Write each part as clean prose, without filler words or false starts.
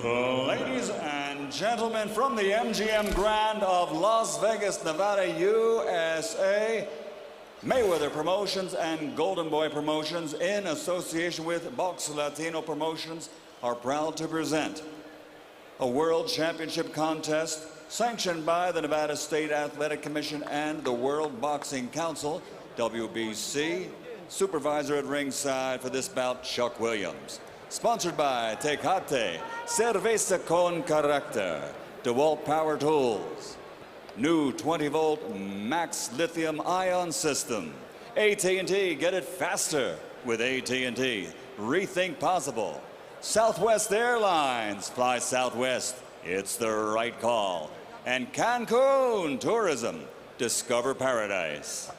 Ladies and gentlemen, from the MGM Grand of Las Vegas, Nevada, USA, Mayweather Promotions and Golden Boy Promotions, in association with Box Latino Promotions, are proud to present a World Championship contest sanctioned by the Nevada State Athletic Commission and the World Boxing Council, WBC. Supervisor at ringside for this bout, Chuck Williams. Sponsored by Tecate, Cerveza con Carácter, DeWalt Power Tools, new 20-volt max lithium ion system, AT&T, get it faster with AT&T, rethink possible. Southwest Airlines, fly Southwest, it's the right call. And Cancun Tourism, discover paradise.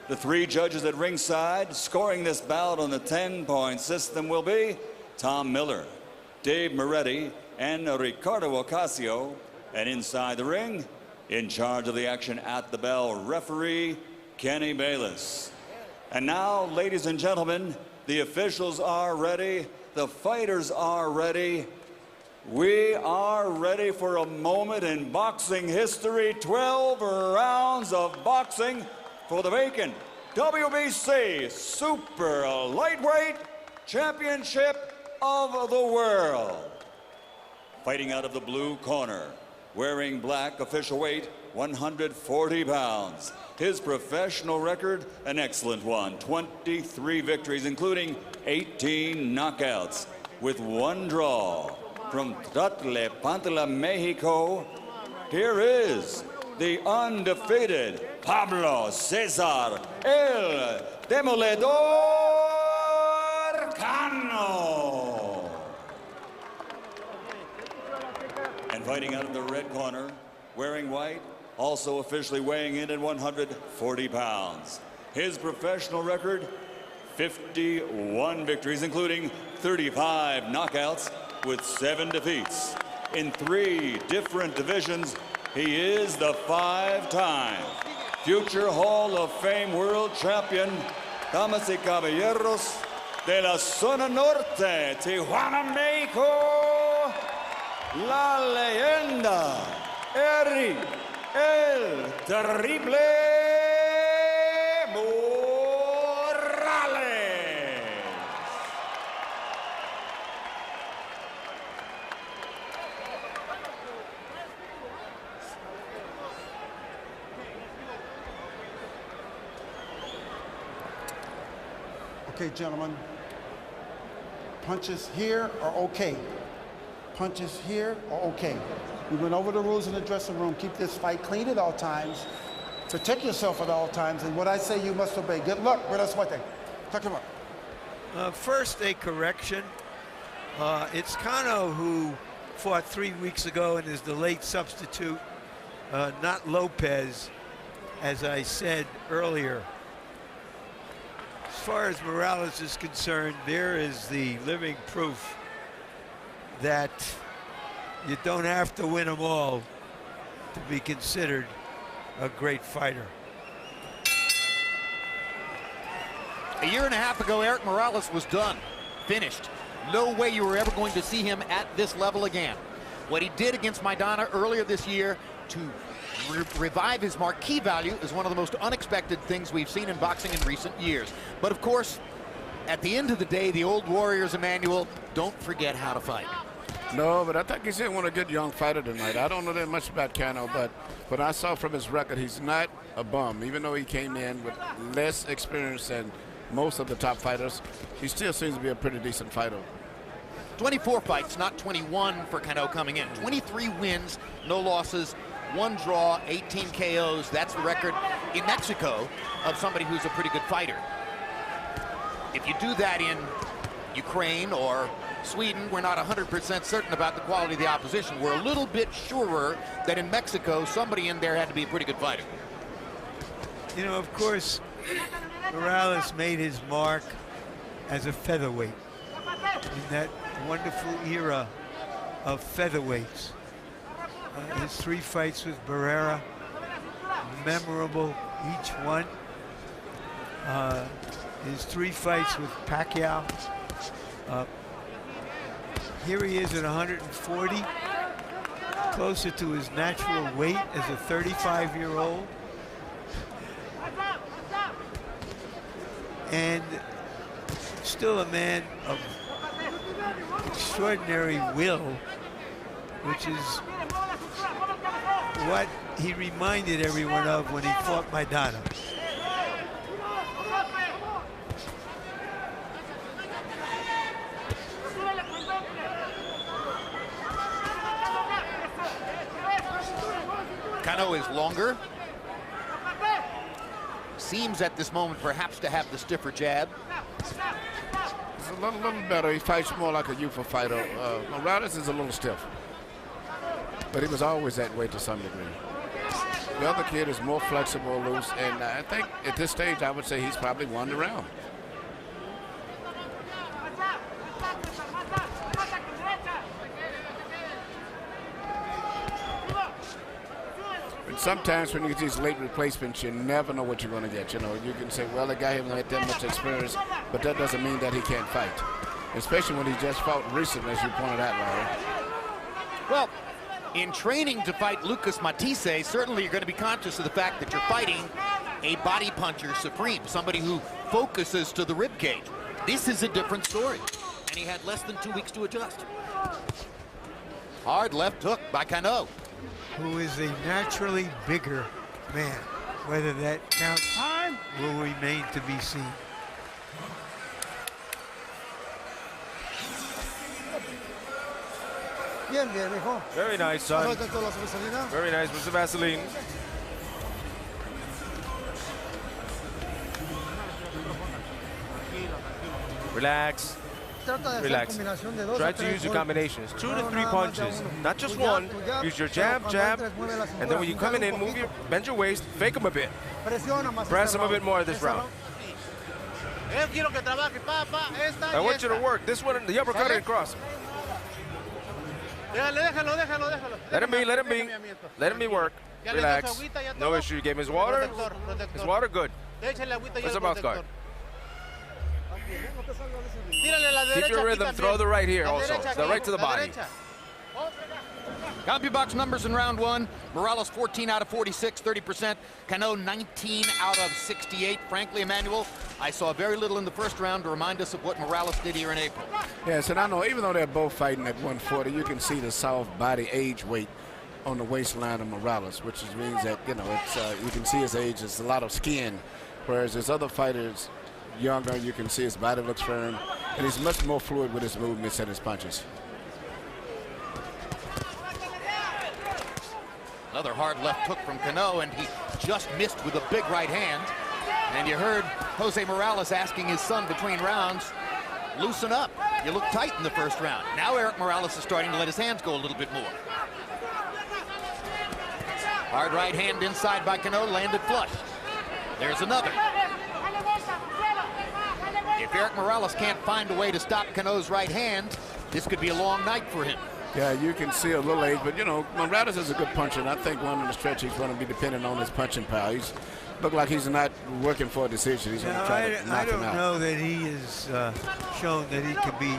The three judges at ringside scoring this bout on the 10-point system will be Tom Miller, Dave Moretti, and Ricardo Ocasio. And inside the ring, in charge of the action at the bell, referee Kenny Bayless. And now, ladies and gentlemen, the officials are ready, the fighters are ready. We are ready for a moment in boxing history. 12 rounds of boxing for the vacant WBC Super Lightweight Championship of the World. Fighting out of the blue corner, wearing black, official weight 140 pounds. His professional record, an excellent one, 23 victories, including 18 knockouts, with one draw. From Tlalnepantla, Mexico, here is the undefeated Pablo Cesar, el Demoledor Cano. And fighting out of the red corner, wearing white, also officially weighing in at 140 pounds. His professional record, 51 victories, including 35 knockouts, with 7 defeats. In 3 different divisions, he is the 5-time future Hall of Fame world champion, damas y caballeros de la zona norte, Tijuana, Mexico, la leyenda, Erik, el terrible Okay, gentlemen, punches here are okay. Punches here are okay. We went over the rules in the dressing room. Keep this fight clean at all times. Protect yourself at all times. And what I say, you must obey. Good luck. Buenas suerte. Talk him up. First, a correction. It's Cano who fought 3 weeks ago and is the late substitute, not Lopez, as I said earlier. As far as Morales is concerned, there is the living proof that you don't have to win them all to be considered a great fighter. A year and a half ago, Erik Morales was done, finished. No way you were ever going to see him at this level again. What he did against Maidana earlier this year to revive his marquee value is one of the most unexpected things we've seen in boxing in recent years. But of course, at the end of the day, the old Warriors, Emmanuel, don't forget how to fight. No, but I think he's one a good young fighter tonight. I don't know that much about Cano, but what I saw from his record, he's not a bum. Even though he came in with less experience than most of the top fighters, he still seems to be a pretty decent fighter. 24 fights, not 21 for Cano coming in. 23 wins, no losses, 1 draw, 18 KOs. That's the record in Mexico of somebody who's a pretty good fighter. If you do that in Ukraine or Sweden, we're not 100% certain about the quality of the opposition. We're a little bit surer that in Mexico, somebody in there had to be a pretty good fighter. You know, of course, Morales made his mark as a featherweight in that wonderful era of featherweights. His 3 fights with Barrera, memorable each one. His 3 fights with Pacquiao, Here he is at 140, closer to his natural weight as a 35-year-old. And still a man of extraordinary will, which is what he reminded everyone of when he fought Maidana. Cano is longer. Seems at this moment perhaps to have the stiffer jab. It's a little better. He fights more like a youthful fighter. Morales is a little stiff, but he was always that way to some degree. The other kid is more flexible, loose, and I think at this stage I would say he's probably won the round. Sometimes when you get these late replacements, you never know what you're going to get. You know, you can say, well, the guy hasn't had that much experience, but that doesn't mean that he can't fight. Especially when he just fought recently, as you pointed out, Larry. Well, in training to fight Lucas Matisse, certainly you're going to be conscious of the fact that you're fighting a body puncher supreme, somebody who focuses to the rib cage. This is a different story, and he had less than 2 weeks to adjust. Hard left hook by Cano, who is a naturally bigger man. Whether that counts will remain to be seen. Very nice, son. Very nice. Where's the Vaseline? Relax. Relax. Try to use your combinations. 2 to 3 punches, not just one. Use your jab, jab, and then when you come in, bend your waist, fake him a bit. Press him a bit more this round. I want you to work this one, the uppercut and cross. Let him be, let him be. Let him be work. Relax. No issue. You gave him his water. His water, good. Where's the mouth guard? Keep your rhythm, throw the right here also. The right to the body. CompuBox numbers in round one. Morales 14 out of 46, 30%. Cano 19 out of 68. Frankly, Emmanuel, I saw very little in the first round to remind us of what Morales did here in April. Yes, and I know even though they're both fighting at 140, you can see the soft body age weight on the waistline of Morales, which means that, you know, it's you can see his age. It's a lot of skin, whereas his other fighters, younger, you can see his body looks firm, and he's much more fluid with his movements and his punches. Another hard left hook from Cano, and he just missed with a big right hand. And you heard Jose Morales asking his son between rounds, loosen up. You look tight in the first round. Now Erik Morales is starting to let his hands go a little bit more. Hard right hand inside by Cano, landed flush. There's another. If Erik Morales can't find a way to stop Cano's right hand, this could be a long night for him. Yeah, you can see a little age, but you know, Morales is a good puncher, and I think one of the stretch he's going to be dependent on his punching power. He's look like he's not working for a decision. He's going to try to knock him out. I don't know that he has shown that he can be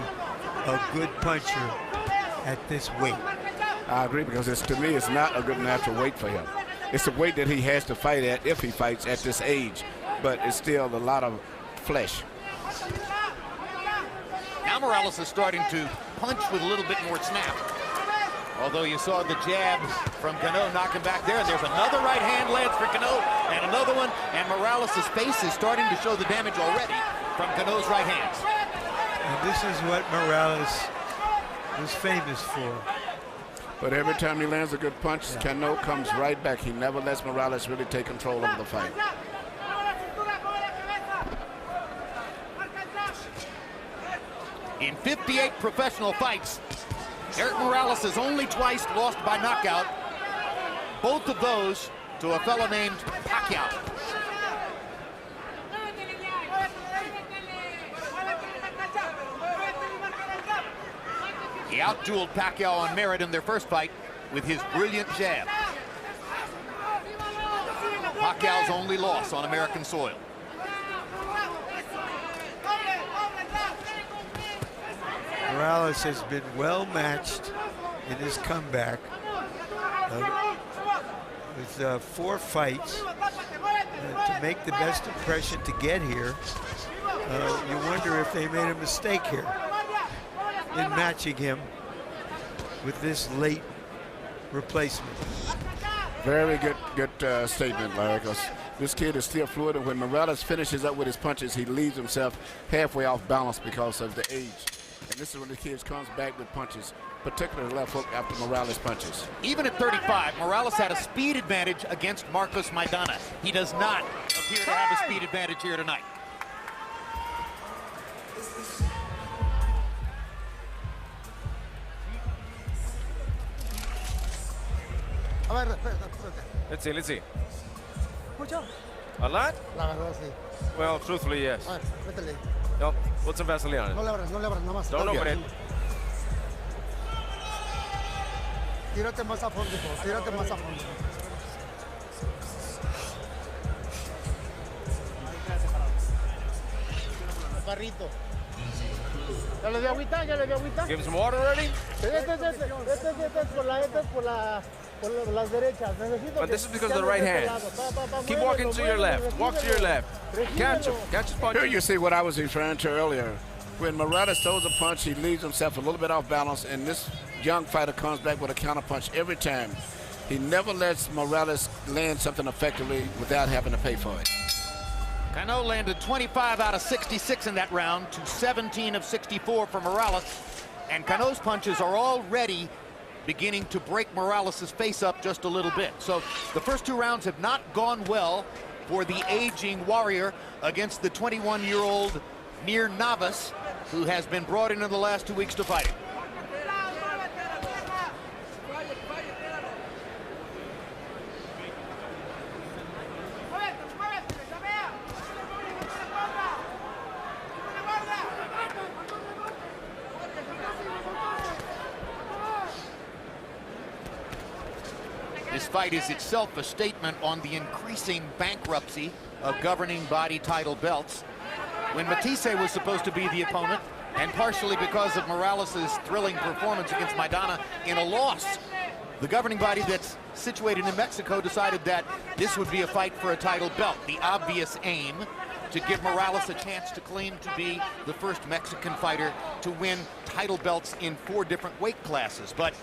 a good puncher at this weight. I agree, because to me, it's not a good natural weight for him. It's a weight that he has to fight at if he fights at this age, but it's still a lot of flesh. Now Morales is starting to punch with a little bit more snap. Although you saw the jab from Cano knock him back there, and there's another right hand lands for Cano, and another one, and Morales' face is starting to show the damage already from Cano's right hands. And this is what Morales was famous for. But every time he lands a good punch, Cano comes right back. He never lets Morales really take control of the fight. In 58 professional fights, Erik Morales has only twice lost by knockout, both of those to a fellow named Pacquiao. He outdueled Pacquiao on merit in their first fight with his brilliant jab. Pacquiao's only loss on American soil. Morales has been well matched in his comeback. With 4 fights to make the best impression to get here. You wonder if they made a mistake here in matching him with this late replacement. Very good statement, Larry. 'Cause this kid is still fluid, and when Morales finishes up with his punches, he leaves himself halfway off balance because of the age. And this is when the kid comes back with punches, particularly left hook after Morales punches. Even at 35, Morales had a speed advantage against Marcos Maidana. He does not appear to have a speed advantage here tonight. Let's see. A lot? Well, truthfully, yes. No, put some Vaseline on it. No le abras, nada más. Don't open it. Tírate más a fondo, tírate más a fondo. Barrito. ¿Ya le dio agüita? ¿Ya le dio agüita? Give him some water already? Este es por las derechas. Necesito But this is because of the right hand. Keep walking to your left. Walk to your left. Catch him. Catch his punch. Here you see what I was referring to earlier. When Morales throws a punch, he leaves himself a little bit off balance, and this young fighter comes back with a counter punch every time. He never lets Morales land something effectively without having to pay for it. Cano landed 25 out of 66 in that round to 17 of 64 for Morales. And Cano's punches are already beginning to break Morales' face up just a little bit. So the first 2 rounds have not gone well for the aging warrior against the 21-year-old near novice who has been brought in the last 2 weeks to fight him. This fight is itself a statement on the increasing bankruptcy of governing body title belts. When Matisse was supposed to be the opponent, and partially because of Morales' thrilling performance against Maidana in a loss, the governing body that's situated in Mexico decided that this would be a fight for a title belt. The obvious aim to give Morales a chance to claim to be the first Mexican fighter to win title belts in 4 different weight classes. But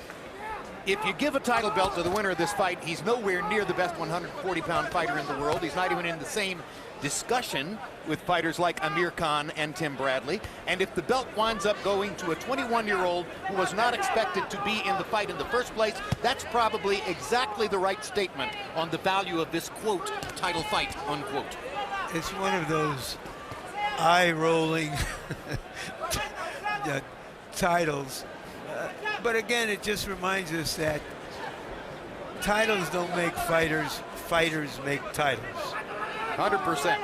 if you give a title belt to the winner of this fight, he's nowhere near the best 140-pound fighter in the world. He's not even in the same discussion with fighters like Amir Khan and Tim Bradley. And if the belt winds up going to a 21-year-old who was not expected to be in the fight in the first place, that's probably exactly the right statement on the value of this, quote, title fight, unquote. It's one of those eye-rolling titles. But again, it just reminds us that titles don't make fighters, fighters make titles. 100%.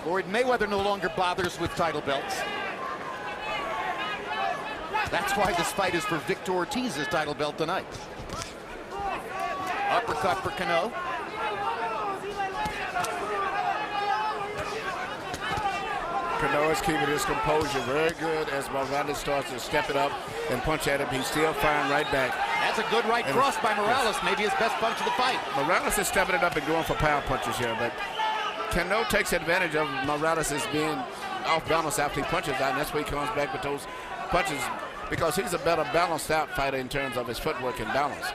Floyd Mayweather no longer bothers with title belts. That's why this fight is for Victor Ortiz's title belt tonight. Uppercut for Cano. Cano is keeping his composure very good as Morales starts to step it up and punch at him. He's still firing right back. That's a good right cross by Morales, maybe his best punch of the fight. Morales is stepping it up and going for power punches here, but Cano takes advantage of Morales as being off balance after he punches out, and that's where he comes back with those punches because he's a better balanced out fighter in terms of his footwork and balance.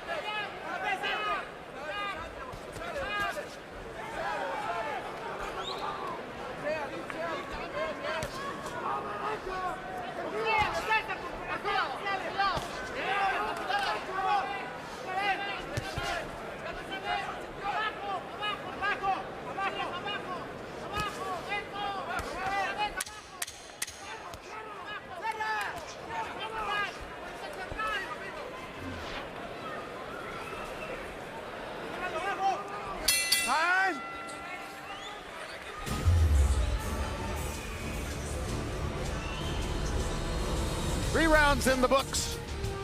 In the books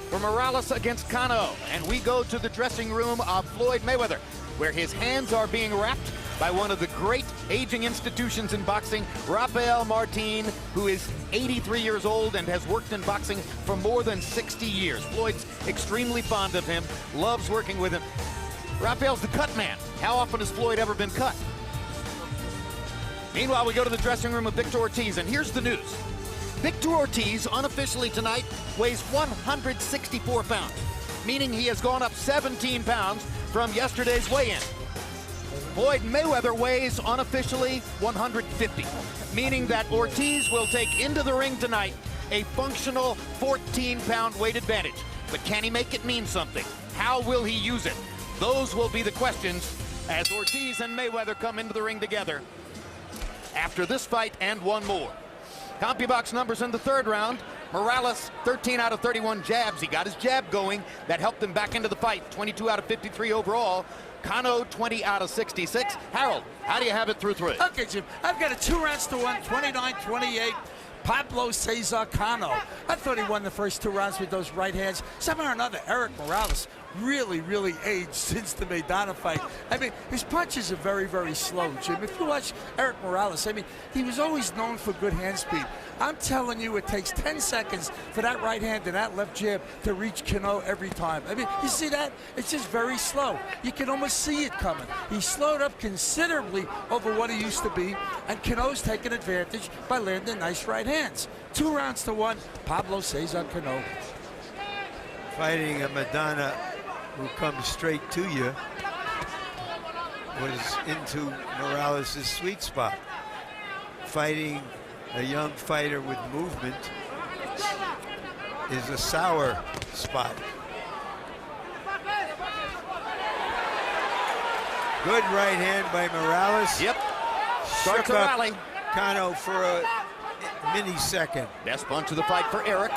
for Morales against Cano, and we go to the dressing room of Floyd Mayweather, where his hands are being wrapped by one of the great aging institutions in boxing, Rafael Martin, who is 83 years old and has worked in boxing for more than 60 years. Floyd's extremely fond of him, loves working with him. Rafael's the cut man. How often has Floyd ever been cut? Meanwhile, we go to the dressing room of Victor Ortiz, and here's the news. Victor Ortiz, unofficially tonight, weighs 164 pounds, meaning he has gone up 17 pounds from yesterday's weigh-in. Floyd Mayweather weighs unofficially 150, meaning that Ortiz will take into the ring tonight a functional 14-pound weight advantage. But can he make it mean something? How will he use it? Those will be the questions as Ortiz and Mayweather come into the ring together after this fight and one more. CompuBox numbers in the third round. Morales, 13 out of 31 jabs. He got his jab going. That helped him back into the fight. 22 out of 53 overall. Cano, 20 out of 66. Harold, how do you have it through three? Okay, Jim. I've got a 2 rounds to 1, 29-28. Pablo Cesar Cano. I thought he won the first 2 rounds with those right hands. Somehow or another, Erik Morales really aged since the Maidana fight. I mean, his punches are very slow, Jim. If you watch Erik Morales, I mean, he was always known for good hand speed. I'm telling you, it takes 10 seconds for that right hand and that left jab to reach Cano every time. I mean, you see that? It's just very slow. You can almost see it coming. He slowed up considerably over what he used to be, and Cano's taking advantage by landing nice right hands. 2 rounds to 1, Pablo Cesar Cano. Fighting a Maidana who comes straight to you was into Morales' sweet spot. Fighting a young fighter with movement is a sour spot. Good right hand by Morales. Yep. Starts a rally. Cano for a mini second. Best punch of the fight for Erik.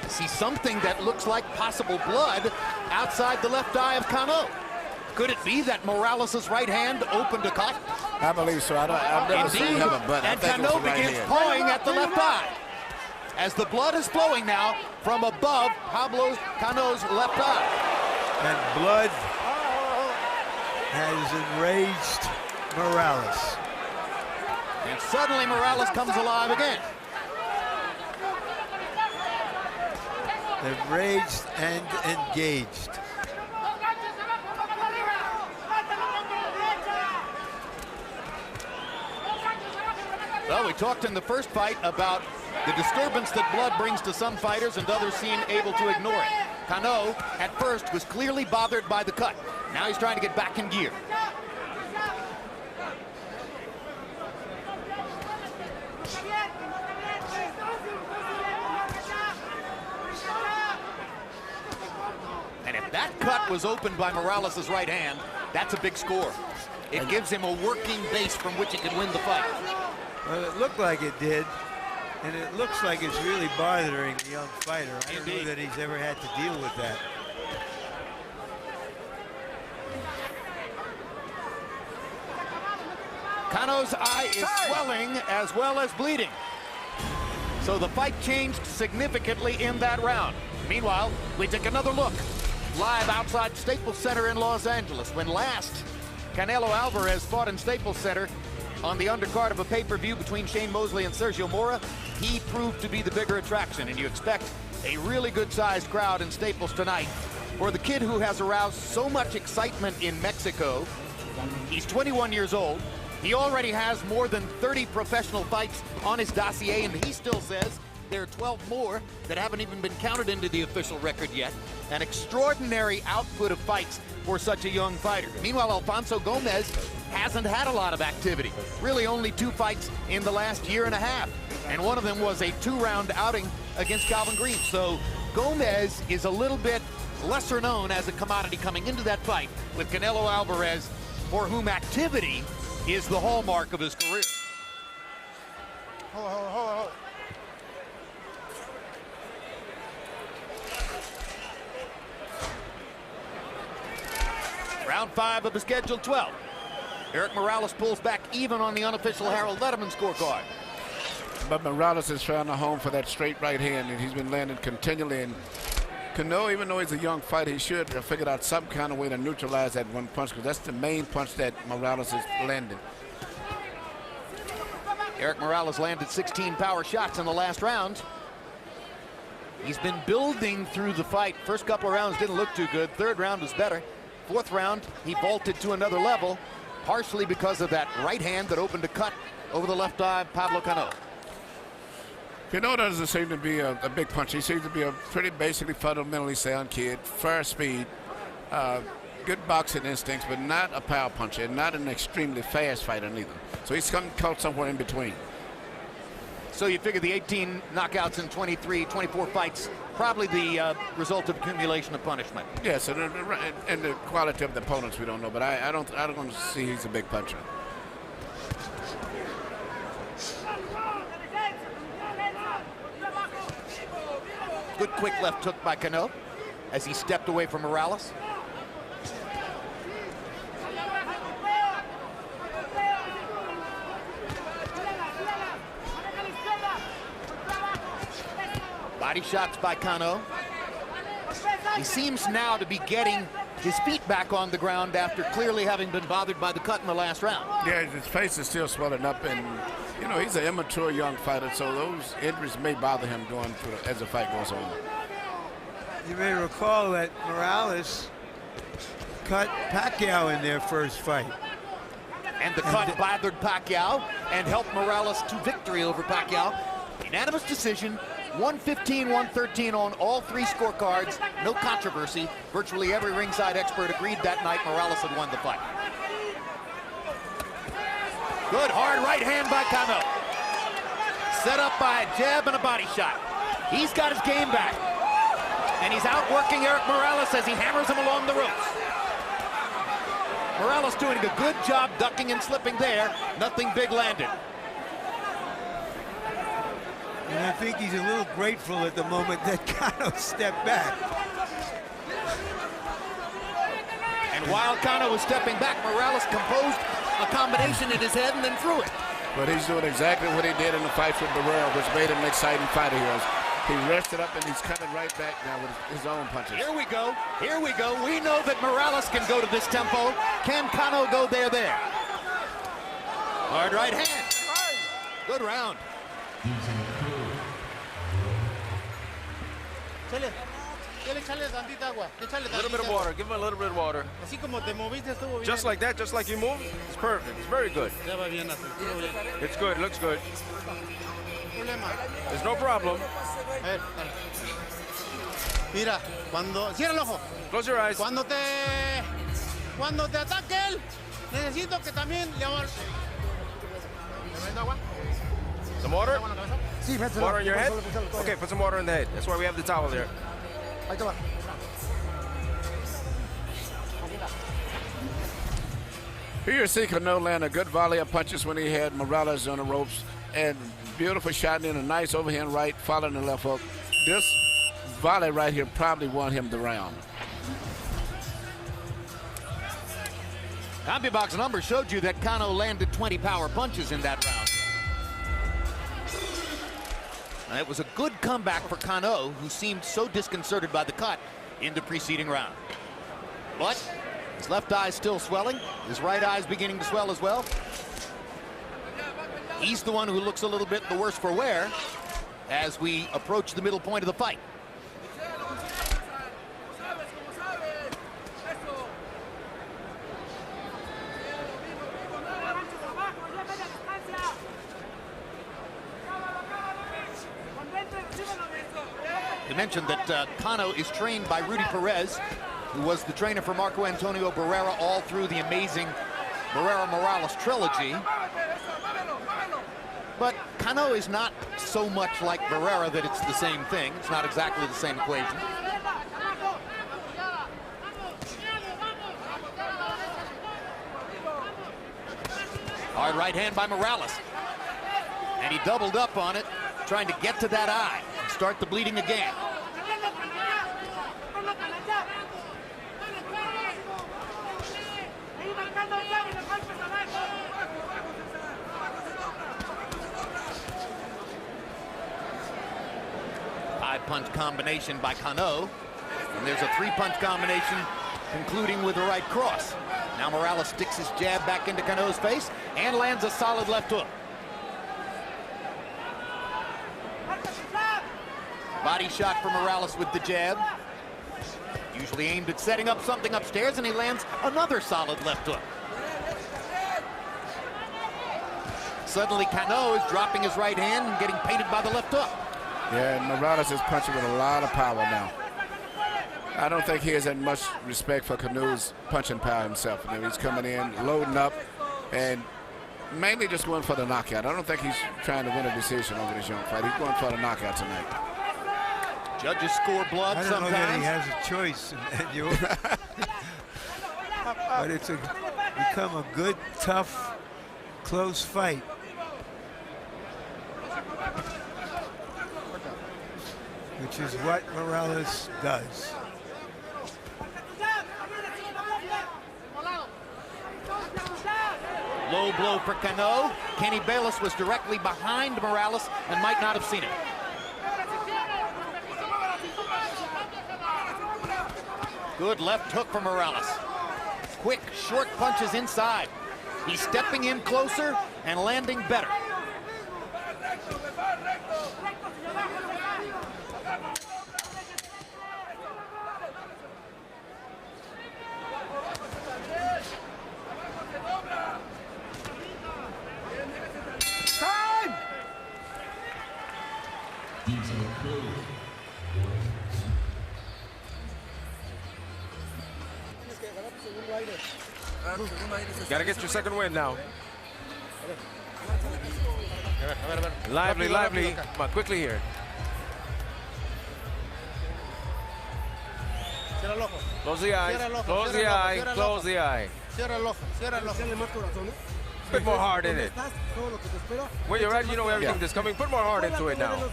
See something that looks like possible blood outside the left eye of Cano. Could it be that Morales' right hand opened a cut? I believe so. I've never seen him, but I and think it was Cano the right begins hand. pawing at the left eye. As the blood is flowing now from above Pablo Cano's left eye. And blood has enraged Morales. And suddenly Morales comes alive again. Enraged and engaged. Well, we talked in the first fight about the disturbance that blood brings to some fighters and others seem able to ignore it. Cano, at first, was clearly bothered by the cut. Now he's trying to get back in gear. And if that cut was opened by Morales' right hand, that's a big score. It gives him a working base from which he can win the fight. Well, it looked like it did, and it looks like it's really bothering the young fighter. I don't know that he's ever had to deal with that. Cano's eye is swelling as well as bleeding. So the fight changed significantly in that round. Meanwhile, we take another look live outside Staples Center in Los Angeles. When last Canelo Alvarez fought in Staples Center on the undercard of a pay-per-view between Shane Mosley and Sergio Mora, he proved to be the bigger attraction, and you expect a really good-sized crowd in Staples tonight for the kid who has aroused so much excitement in Mexico. He's 21 years old. He already has more than 30 professional fights on his dossier, and he still says there are 12 more that haven't even been counted into the official record yet. An extraordinary output of fights for such a young fighter. Meanwhile, Alfonso Gomez hasn't had a lot of activity. Really only 2 fights in the last year and a half. And one of them was a 2-round outing against Calvin Green. So Gomez is a little bit lesser known as a commodity coming into that fight with Canelo Alvarez, for whom activity is the hallmark of his career. Hold on. Round 5 of the scheduled 12. Erik Morales pulls back even on the unofficial Harold Letterman scorecard. But Morales is trying to home for that straight right hand, and he's been landing continually. And Cano, even though he's a young fighter, he should have figured out some kind of way to neutralize that one punch, because that's the main punch that Morales is landing. Erik Morales landed 16 power shots in the last round. He's been building through the fight. First couple of rounds didn't look too good. Third round was better. Fourth round, he vaulted to another level, partially because of that right hand that opened a cut over the left eye of Pablo Cano. Cano doesn't seem to be a big puncher. He seems to be a pretty basically fundamentally sound kid, fair speed, good boxing instincts, but not a power puncher, and not an extremely fast fighter neither. So he's caught somewhere in between. So you figure the 18 knockouts in 24 fights, probably the result of accumulation of punishment. Yes, and the quality of the opponents we don't know, but I don't see he's a big puncher. Good quick left hook by Cano as he stepped away from Morales. Body shots by Cano. He seems now to be getting his feet back on the ground after clearly having been bothered by the cut in the last round. Yeah, his face is still swelling up, and you know he's an immature young fighter, so those injuries may bother him going through as the fight goes on. You may recall that Morales cut Pacquiao in their first fight. And the cut bothered Pacquiao and helped Morales to victory over Pacquiao. Unanimous decision, 115-113 on all three scorecards. No controversy. Virtually every ringside expert agreed that night Morales had won the fight. Good hard right hand by Cano. Set up by a jab and a body shot. He's got his game back. And he's outworking Erik Morales as he hammers him along the ropes. Morales doing a good job ducking and slipping there. Nothing big landed. And I think he's a little grateful at the moment that Cano stepped back. And while Cano was stepping back, Morales composed a combination in his head and then threw it. But he's doing exactly what he did in the fight with Barrera, which made him an exciting fighter here. He rested up and he's coming right back now with his own punches. Here we go. Here we go. We know that Morales can go to this tempo. Can Cano go there? Hard right hand. Good round. A little bit of water. Give him a little bit of water. Just like that, just like you move. It's perfect. It's very good. It's good. Looks good. There's no problem. Mira, cierra el ojo. Close your eyes. Cuando te ataque él, necesito que también le haga. Some water? Sí, Water in your head? Okay, put some water in the head. That's why we have the towel there. Ahí te va. Here you see Cano land a good volley of punches when he had Morales on the ropes, and beautiful shot in a nice overhand right, following the left hook. This volley right here probably won him the round. CompuBox numbers showed you that Cano landed 20 power punches in that round. And it was a good comeback for Cano, who seemed so disconcerted by the cut in the preceding round. But his left eye is still swelling. His right eye is beginning to swell as well. He's the one who looks a little bit the worse for wear as we approach the middle point of the fight. I mentioned that Cano is trained by Rudy Perez, who was the trainer for Marco Antonio Barrera all through the amazing Barrera-Morales trilogy. But Cano is not so much like Barrera that it's the same thing. It's not exactly the same equation. Hard right hand by Morales. And he doubled up on it, trying to get to that eye and start the bleeding again. 5-punch combination by Cano. And there's a 3-punch combination concluding with a right cross. Now Morales sticks his jab back into Cano's face and lands a solid left hook. Body shot for Morales with the jab. Usually aimed at setting up something upstairs, and he lands another solid left hook. Suddenly Cano is dropping his right hand and getting painted by the left hook. Yeah, and Morales is punching with a lot of power now. I don't think he has that much respect for Cano's punching power himself. You know, he's coming in, loading up, and mainly just going for the knockout. I don't think he's trying to win a decision over this young fight. He's going for the knockout tonight. Judges score blood I don't sometimes. know that he has a choice, but it's become a good, tough, close fight. Which is what Morales does. Low blow for Cano. Kenny Bayless was directly behind Morales and might not have seen it. Good left hook for Morales. Quick, short punches inside. He's stepping in closer and landing better. Gotta get your second win now. Lively, lively. Come on, quickly here. Close the eye, close the eye, close the eye. Put more heart in it. When you're ready, you know everything that's coming. Put more heart into it now.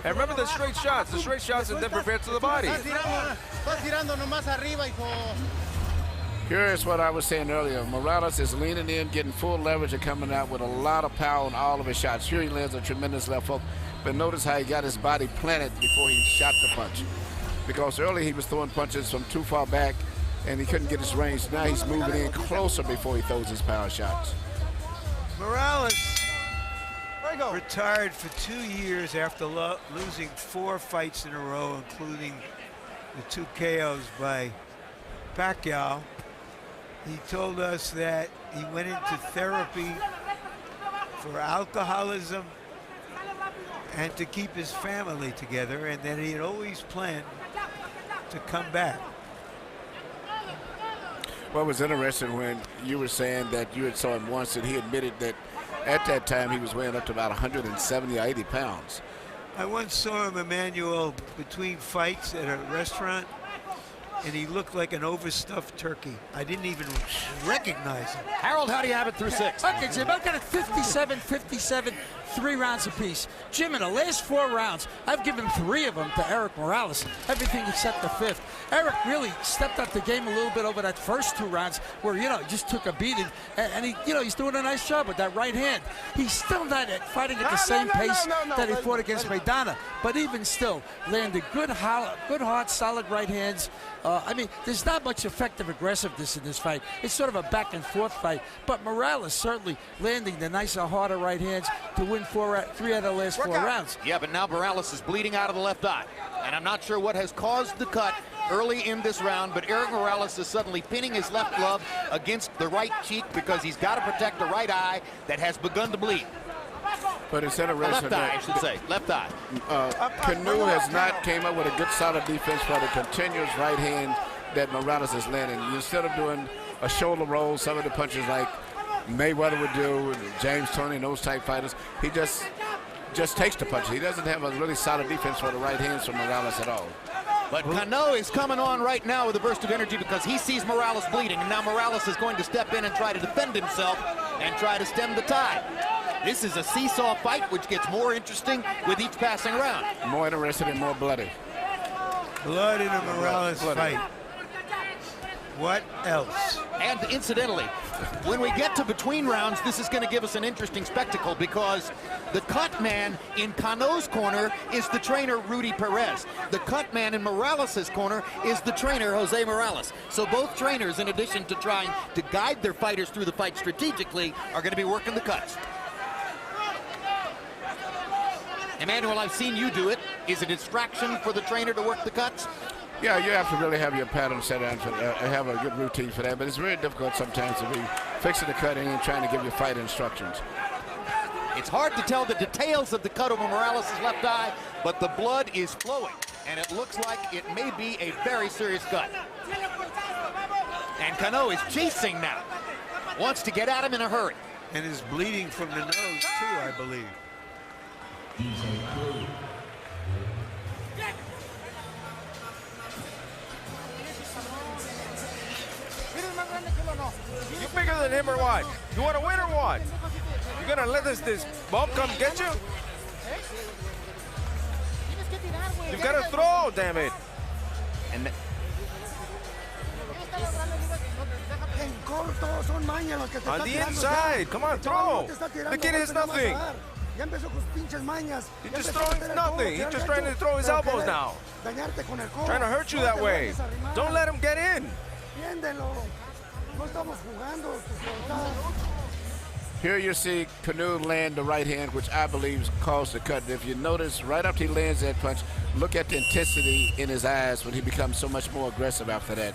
And remember the straight shots and then prepare to the body. Here's what I was saying earlier. Morales is leaning in, getting full leverage and coming out with a lot of power on all of his shots. Here he lands a tremendous left hook, but notice how he got his body planted before he shot the punch. Because earlier he was throwing punches from too far back and he couldn't get his range. Now he's moving in closer before he throws his power shots. Morales retired for 2 years after losing 4 fights in a row, including the 2 KOs by Pacquiao. He told us that he went into therapy for alcoholism and to keep his family together, and that he had always planned to come back. What was interesting when you were saying that you had saw him once, and he admitted that at that time he was weighing up to about 170 or 80 pounds. I once saw him, Emmanuel, between fights at a restaurant, and he looked like an overstuffed turkey. I didn't even recognize him. Harold, how do you have it through 6? Okay, Jim, I've got it 57, 3 rounds apiece. Jim, in the last 4 rounds, I've given 3 of them to Erik Morales. Everything except the 5th. Erik really stepped up the game a little bit over that first 2 rounds where, you know, just took a beating. And he, you know, he's doing a nice job with that right hand. He's still not fighting at the same pace that he fought against Maidana. But even still, landed good, hard, solid right hands. I mean, there's not much effective aggressiveness in this fight. It's sort of a back and forth fight. But Morales certainly landing the nicer, harder right hands to win 3 out of the last 4 rounds. Yeah, but now Morales is bleeding out of the left eye. And I'm not sure what has caused the cut early in this round, but Erik Morales is suddenly pinning his left glove against the right cheek because he's got to protect the right eye that has begun to bleed. But it's interesting. Left eye, I should say. Left eye. Cano has not came up with a good solid defense for the continuous right hand that Morales is landing. Instead of doing a shoulder roll, some of the punches like Mayweather would do, James Toney and those type fighters, he just takes the punch. He doesn't have a really solid defense for the right hands from Morales at all. But Cano is coming on right now with a burst of energy because he sees Morales bleeding, and now Morales is going to step in and try to defend himself and try to stem the tide. This is a seesaw fight, which gets more interesting with each passing round. More interested and more bloody. Blood in a Morales fight. What else? And incidentally, When we get to between rounds, this is going to give us an interesting spectacle because the cut man in Cano's corner is the trainer Rudy Perez. The cut man in Morales' corner is the trainer Jose Morales. So both trainers, in addition to trying to guide their fighters through the fight strategically, are going to be working the cuts. Emmanuel, I've seen you do it. Is it a distraction for the trainer to work the cuts? Yeah, you have to really have your pattern set out and have a good routine for that. But it's very difficult sometimes to be fixing the cut and trying to give you fight instructions. It's hard to tell the details of the cut over Morales' left eye, but the blood is flowing, and it looks like it may be a very serious cut. And Cano is chasing now. Wants to get at him in a hurry. And is bleeding from the nose, too, I believe. You bigger than him or what? You want to win or what? You gonna let this bump come get you? You've got to throw, damn it. And on the inside, come on, throw. The kid has nothing. He's just throwing nothing. He's just trying to throw his elbows now. Trying to hurt you that way. Don't let him get in. Here you see Cano land the right hand, which I believe caused the cut. If you notice, right after he lands that punch, look at the intensity in his eyes when he becomes so much more aggressive after that.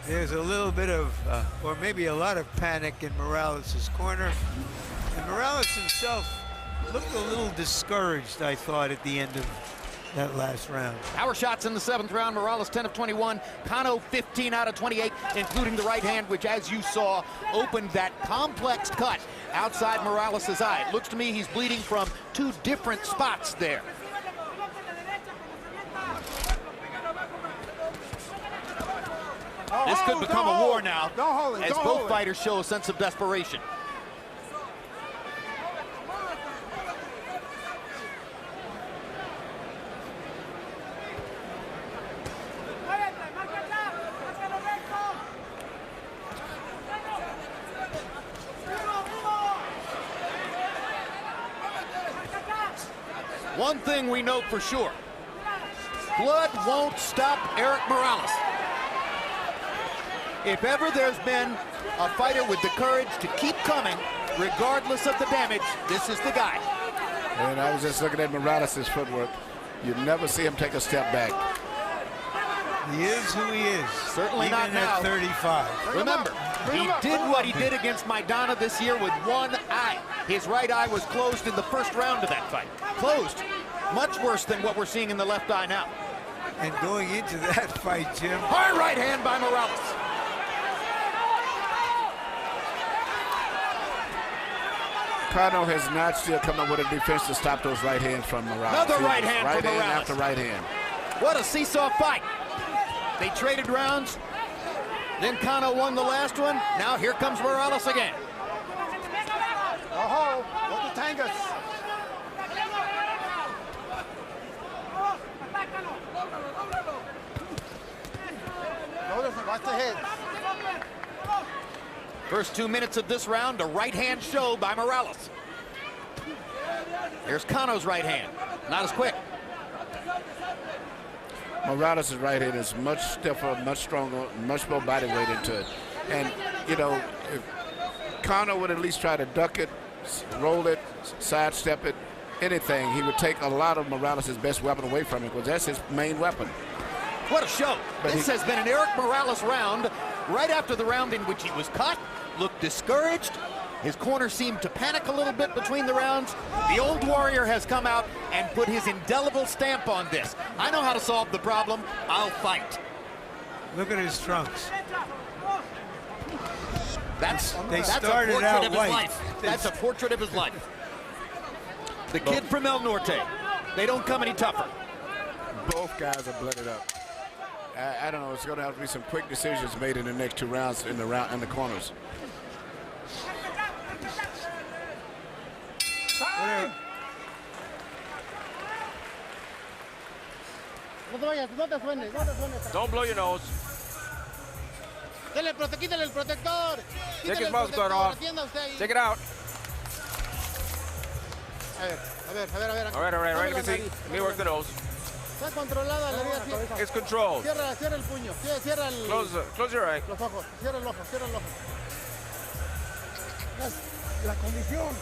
There's a little bit of, or maybe a lot of panic in Morales' corner. And Morales himself looked a little discouraged, I thought, at the end of that last round. Power shots in the 7th round. Morales 10 of 21. Cano 15 out of 28, including the right hand, which, as you saw, opened that complex cut outside Morales' eye. It looks to me he's bleeding from 2 different spots there. This could become a war now, as both fighters show a sense of desperation. One thing we know for sure, blood won't stop Erik Morales. If ever there's been a fighter with the courage to keep coming, regardless of the damage, this is the guy. And I was just looking at Morales' footwork. You never see him take a step back. He is who he is. Certainly even not now. at 35. Remember, he did what he did against Maidana this year with one eye. His right eye was closed in the first round of that fight. Closed. Much worse than what we're seeing in the left eye now. And going into that fight, Jim. Hard right hand by Morales. Cano has not still come up with a defense to stop those right hands from Morales. Another right hand right from hand Morales. after right hand. What a seesaw fight. They traded rounds. Then Cano won the last one. Now here comes Morales again. Oh, look at Tangas. Watch the head. First 2 minutes of this round, a right hand show by Morales. Here's Cano's right hand. Not as quick. Morales' right hand is much stiffer, much stronger, much more body weight into it. And, you know, if Cano would at least try to duck it, roll it, sidestep it, anything, he would take a lot of Morales' best weapon away from him because that's his main weapon. What a show. But this has been an Erik Morales round. Right after the round in which he was cut, looked discouraged. His corner seemed to panic a little bit between the rounds. The old warrior has come out and put his indelible stamp on this. I know how to solve the problem. I'll fight. Look at his trunks. That's a started portrait out of his white. life. That's a portrait of his life. The kid from El Norte. They don't come any tougher. Both guys are blooded up. I don't know. It's going to have to be some quick decisions made in the next 2 rounds in the corners. Don't blow your nose. Quítale el protector. Take his mouse guard off. Take it out. A ver. All right, right. You can see. Let me work the nose. Está controlada la vida. It's controlled. Cierra el puño. Cierra el... Close your eye. Los ojos. Cierra el ojo. La condición.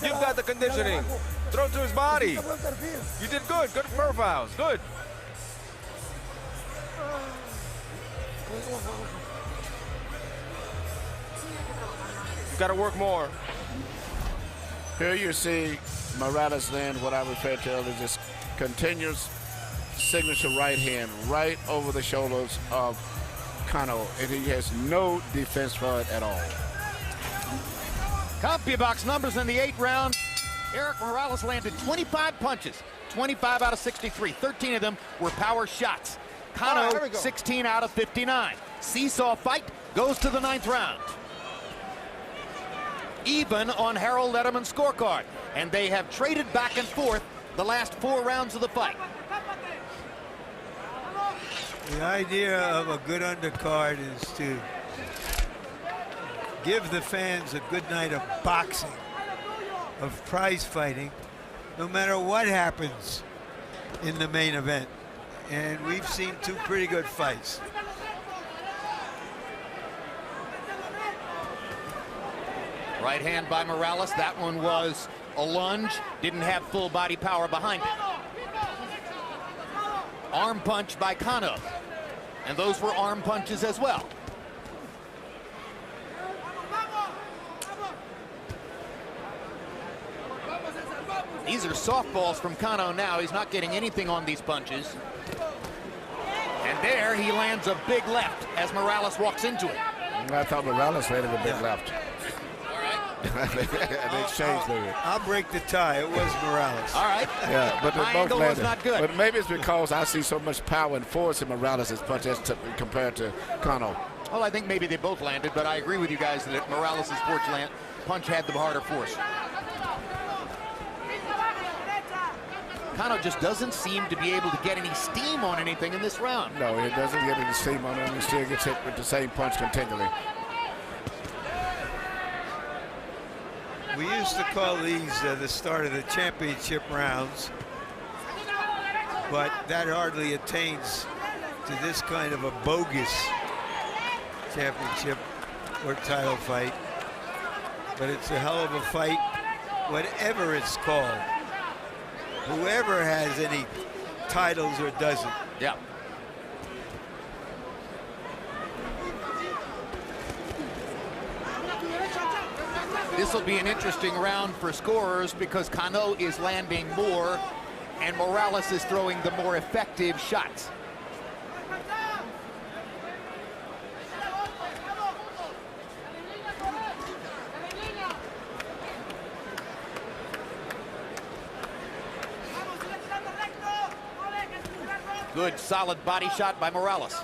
You've got the conditioning. Throw to his body. You did good. Good profiles. Good. You got to work more. Here you see Morales land what I referred to earlier, this continuous signature right hand right over the shoulders of Cano, and he has no defense for it at all. CompuBox numbers in the 8th round. Erik Morales landed 25 punches, 25 out of 63. 13 of them were power shots. Cano, 16 out of 59. Seesaw fight goes to the 9th round. Even on Harold Letterman's scorecard, and they have traded back and forth the last 4 rounds of the fight. The idea of a good undercard is to give the fans a good night of boxing, of prize fighting, no matter what happens in the main event. And we've seen 2 pretty good fights. Right hand by Morales. That one was a lunge. Didn't have full body power behind it. Arm punch by Cano. And those were arm punches as well. These are softballs from Cano now. He's not getting anything on these punches. And there he lands a big left as Morales walks into it. I thought Morales landed a big left. They exchanged there. I'll break the tie. It was Morales. All right. Yeah, but they my both angle landed. was not good. But maybe it's because I see so much power and force in Morales' punch as compared to Cano. Well, I think maybe they both landed, but I agree with you guys that Morales' punch had the harder force. Cano just doesn't seem to be able to get any steam on anything in this round. No, he doesn't get any steam on him. He still gets hit with the same punch continually. We used to call these the start of the championship rounds, but that hardly attains to this kind of a bogus championship or title fight. But it's a hell of a fight, whatever it's called. Whoever has any titles or doesn't. Yeah. This will be an interesting round for scorers because Cano is landing more and Morales is throwing the more effective shots. Good solid body shot by Morales.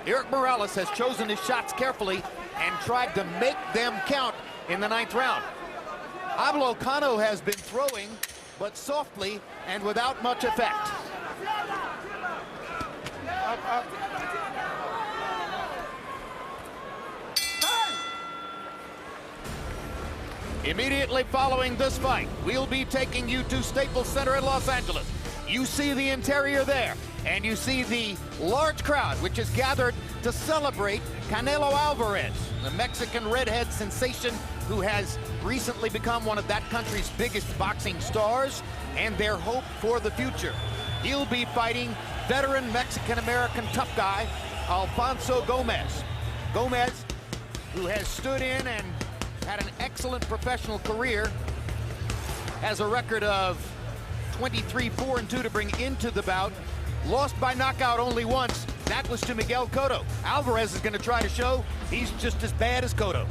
Erik Morales has chosen his shots carefully and tried to make them count in the 9th round. Pablo Cano has been throwing, but softly and without much effect. Immediately following this fight, we'll be taking you to Staples Center in Los Angeles. You see the interior there, and you see the large crowd which is gathered to celebrate Canelo Alvarez, the Mexican redhead sensation who has recently become one of that country's biggest boxing stars and their hope for the future. He'll be fighting veteran Mexican-American tough guy, Alfonso Gomez. Gomez, who has stood in and had an excellent professional career, has a record of 23-4-2 to bring into the bout. Lost by knockout only once. That was to Miguel Cotto. Alvarez is going to try to show he's just as bad as Cotto.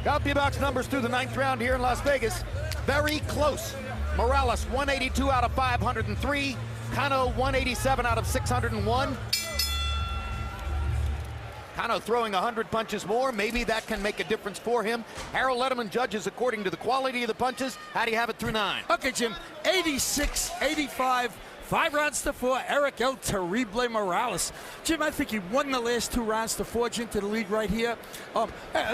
CompuBox numbers through the 9th round here in Las Vegas. Very close. Morales 182 out of 503. Cano 187 out of 601. Cano throwing 100 punches more. Maybe that can make a difference for him. Harold Letterman judges according to the quality of the punches. How do you have it through 9? Okay, Jim, 86, 85, 5 rounds to 4. Erik El Terrible Morales. Jim, I think he won the last 2 rounds to forge into the lead right here. You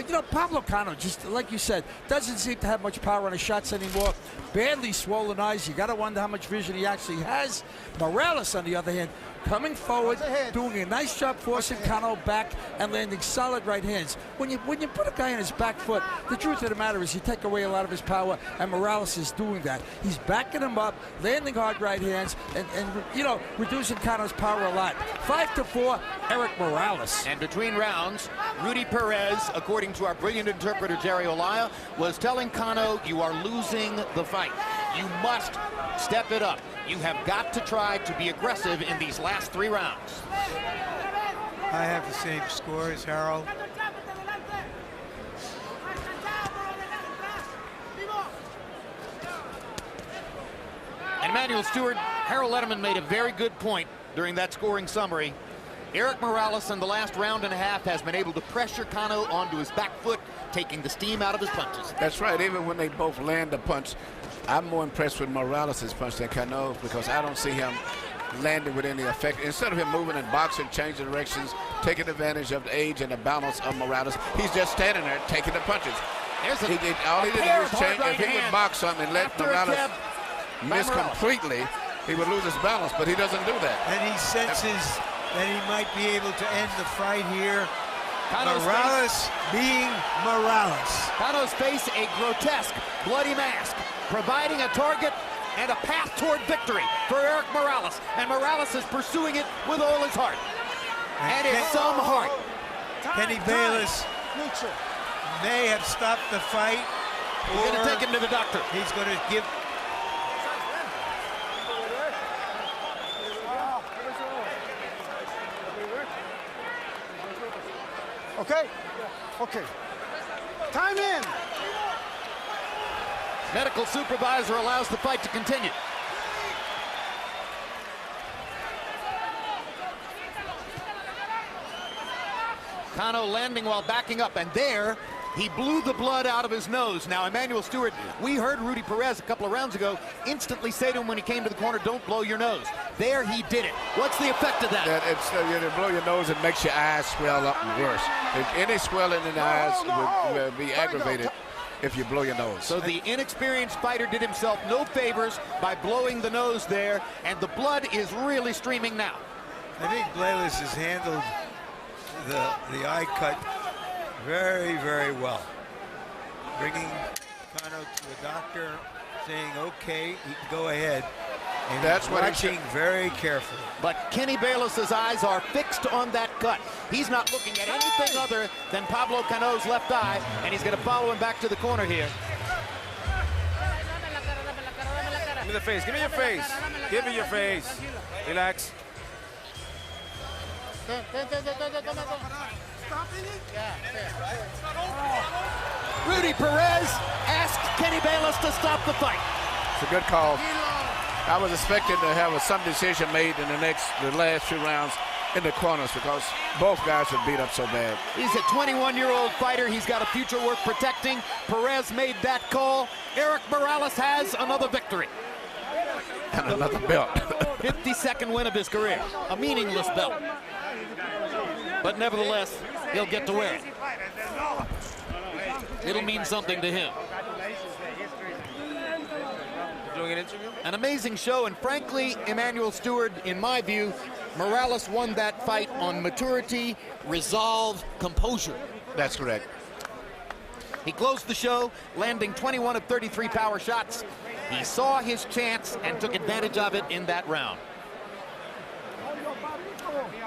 know, Pablo Cano, just like you said, doesn't seem to have much power on his shots anymore. Badly swollen eyes. You got to wonder how much vision he actually has. Morales, on the other hand, coming forward, doing a nice job forcing Cano back and landing solid right hands. When you put a guy on his back foot, the truth of the matter is you take away a lot of his power, and Morales is doing that. He's backing him up, landing hard right hands, and you know, reducing Cano's power a lot. 5-4, Erik Morales. And between rounds, Rudy Perez, according to our brilliant interpreter Jerry Olaya, was telling Cano, you are losing the fight. You must step it up. You have got to try to be aggressive in these last 3 rounds. I have the same score as Harold. And Emmanuel Stewart, Harold Letterman made a very good point during that scoring summary. Erik Morales in the last round and a half has been able to pressure Cano onto his back foot, taking the steam out of his punches. That's right. Even when they both land a punch, I'm more impressed with Morales' punch than Cano's, because I don't see him landing with any effect. Instead of him moving and boxing, changing directions, taking advantage of the age and the balance of Morales, he's just standing there taking the punches. All he did was change. If he would box something and let Morales miss completely, he would lose his balance, but he doesn't do that. And he senses that he might be able to end the fight here. Cano's Morales being Morales. Cano's face a grotesque bloody mask, providing a target and a path toward victory for Erik Morales. And Morales is pursuing it with all his heart. And it's some heart. Kenny Bayless may have stopped the fight. He's going to take him to the doctor. He's going to give... Okay? Okay. Time in. Medical supervisor allows the fight to continue. Cano landing while backing up, and there he blew the blood out of his nose. Now, Emmanuel Stewart, we heard Rudy Perez a couple of rounds ago instantly say to him when he came to the corner, don't blow your nose. There he did it. What's the effect of that? You blow your nose, it makes your eyes swell up worse. If any swelling in the eyes will be aggravated if you blow your nose. So the inexperienced fighter did himself no favors by blowing the nose there, and the blood is really streaming now. I think Bayless has handled the eye cut very, very well. Bringing Cano to the doctor, saying, okay, he can go ahead. And that's watching very carefully. But Kenny Bayless's eyes are fixed on that cut. He's not looking at anything other than Pablo Cano's left eye, and he's going to follow him back to the corner here. Give me the face. Give me your face. Give me your face. Relax. Rudy Perez asks Kenny Bayless to stop the fight. It's a good call. I was expecting to have some decision made in the last 2 rounds in the corners, because both guys have beat up so bad. He's a 21-year-old fighter. He's got a future worth protecting. Perez made that call. Erik Morales has another victory. And another belt. 52nd win of his career. A meaningless belt. But nevertheless, he'll get to wear it. It'll mean something to him. Doing an interview? An amazing show, and frankly, Emmanuel Stewart, in my view, Morales won that fight on maturity, resolve, composure. That's correct. He closed the show, landing 21 of 33 power shots. He saw his chance and took advantage of it in that round.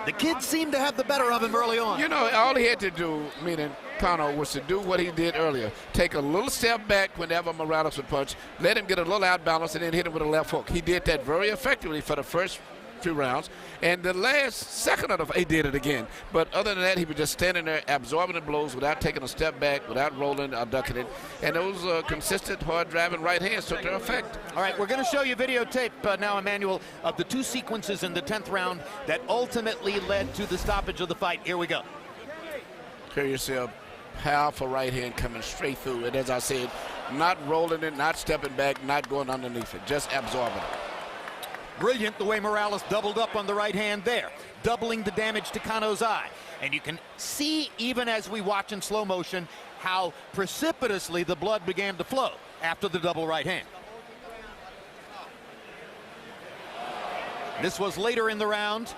The kid seemed to have the better of him early on. You know, all he had to do, meaning Cano, was to do what he did earlier. Take a little step back whenever Morales would punch, let him get a little out balance, and then hit him with a left hook. He did that very effectively for the first 2 rounds, and the last second of the fight, he did it again. But other than that, he was just standing there absorbing the blows without taking a step back, without rolling or ducking it. And those consistent, hard-driving right hands took their effect. All right, we're going to show you videotape now, Emmanuel, of the 2 sequences in the 10th round that ultimately led to the stoppage of the fight. Here we go. Here you see a powerful right hand coming straight through. And as I said, not rolling it, not stepping back, not going underneath it, just absorbing it. Brilliant the way Morales doubled up on the right hand there, doubling the damage to Cano's eye. And you can see, even as we watch in slow motion, how precipitously the blood began to flow after the double right hand. This was later in the round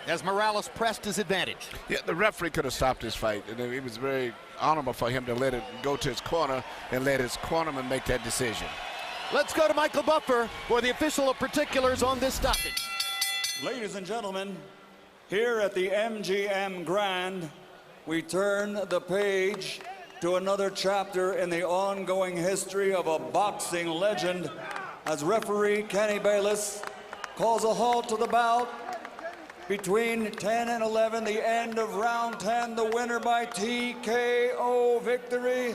as Morales pressed his advantage. Yeah, the referee could have stopped this fight, and it was very honorable for him to let it go to his corner and let his cornerman make that decision. Let's go to Michael Buffer for the official particulars on this stoppage. Ladies and gentlemen, here at the MGM Grand, we turn the page to another chapter in the ongoing history of a boxing legend as referee Kenny Bayless calls a halt to the bout between 10 and 11, the end of round 10, the winner by TKO victory.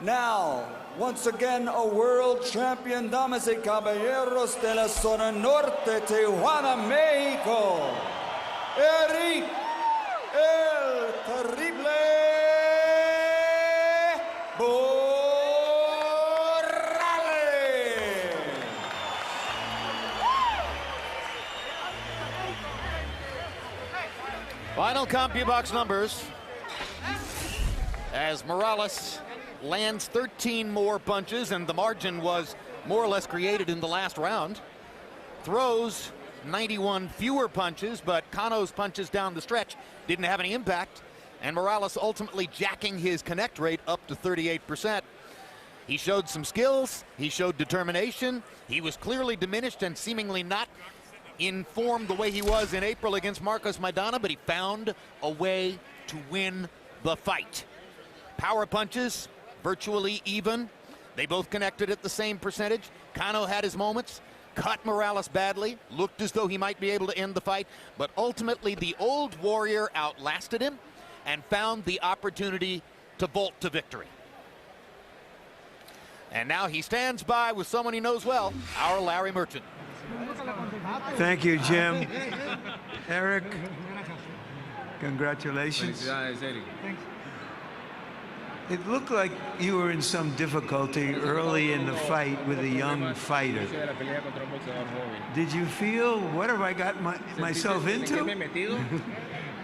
Now, once again, a world champion, damas y caballeros de la zona norte, Tijuana, Mexico, Erik el Terrible Final CompuBox numbers as Morales lands 13 more punches, and the margin was more or less created in the last round. Throws 91 fewer punches, but Cano's punches down the stretch didn't have any impact, and Morales ultimately jacking his connect rate up to 38%. He showed some skills, he showed determination, he was clearly diminished and seemingly not in form the way he was in April against Marcos Maidana, but he found a way to win the fight. Power punches, virtually even. They both connected at the same percentage. Cano had his moments, cut Morales badly, looked as though he might be able to end the fight, but ultimately the old warrior outlasted him and found the opportunity to vault to victory. And now he stands by with someone he knows well, our Larry Merchant. Thank you, Jim. Erik, congratulations. It looked like you were in some difficulty early in the fight with a young fighter. Did you feel, what have I got myself into?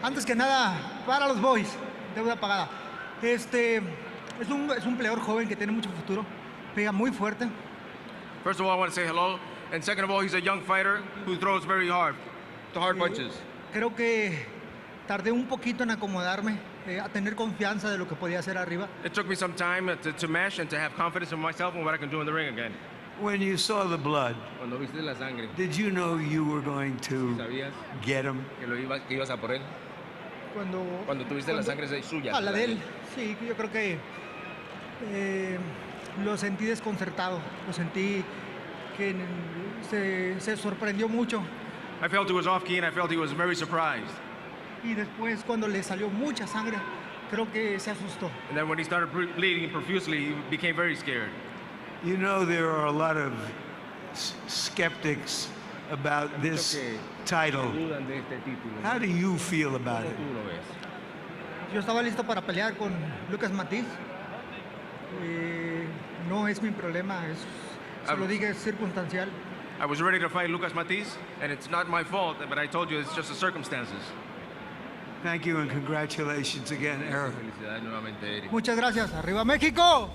Antes que nada, para los boys, deuda pagada. Es un peleador joven que tiene mucho futuro, pega muy fuerte. First of all, I want to say hello. And second of all, he's a young fighter who throws very hard, the hard punches. Creo que tardé un poquito en acomodarme, a tener confianza de lo que podía hacer arriba. It took me some time to mesh and to have confidence in myself and what I can do in the ring again. When you saw the blood, Cuando viste la sangre, did you know you were going to ¿sabías get him? que ibas a por él? Cuando tuviste la sangre suya. A la de él, sí, yo creo que lo sentí desconcertado, lo sentí que se sorprendió mucho. I felt he was off key and I felt he was very surprised. Y después cuando le salió mucha sangre, creo que se asustó. And then when he started bleeding profusely, he became very scared. You know, there are a lot of skeptics about this title. How do you feel about it? Yo estaba listo para pelear con Lucas Matiz. No es mi problema, se lo dije, es circunstancial. I was ready to fight Lucas Matiz, and it's not my fault, but I told you it's just the circumstances. Thank you and congratulations again, Erik. Muchas gracias. ¡Arriba México!